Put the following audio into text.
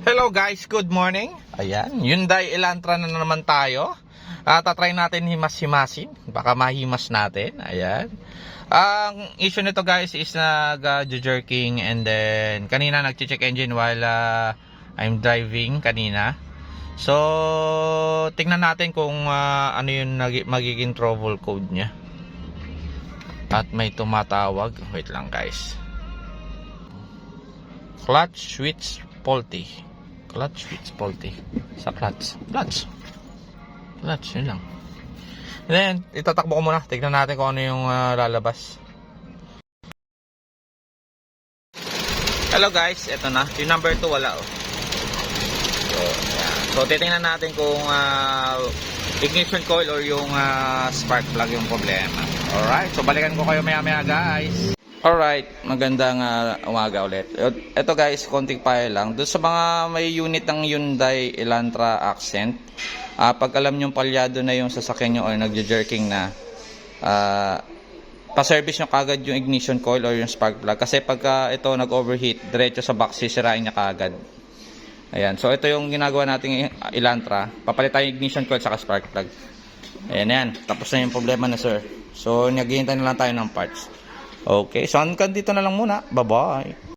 Hello guys, good morning. Ayan, Hyundai Elantra na naman tayo. Tatry natin himas-himasin. Baka mahimas natin. Ayan. Ang issue nito guys is nag-jerking and then kanina nag-check engine while I'm driving kanina. So, tingnan natin kung ano yung magiging trouble code niya. At may tumatawag. Wait lang guys. Clutch switch faulty. Clutch switch faulty. Sa clutch, yun lang. And then, itatakbo ko muna. Tignan natin kung ano yung lalabas. Hello guys, eto na. Yung number 2 wala oh. So, yeah. So titingnan natin kung ignition coil or yung spark plug yung problema. Alright, so balikan ko kayo maya guys. Alright, magandang umaga ulit. Ito guys, konting payo lang. Doon sa mga may unit ng Hyundai Elantra Accent, pag alam nyo palyado na yung sasakyan nyo or nagja-jerking na, pa-service nyo kagad yung ignition coil or yung spark plug. Kasi pagka ito nag-overheat, diretso sa box, sisirain niya kagad. Ayan, so ito yung ginagawa nating Elantra. Papalitan yung ignition coil saka spark plug. Ayan yan, tapos na yung problema na sir. So, naghihintay na lang tayo ng parts. Okay, so hanggang dito na lang muna. Bye-bye.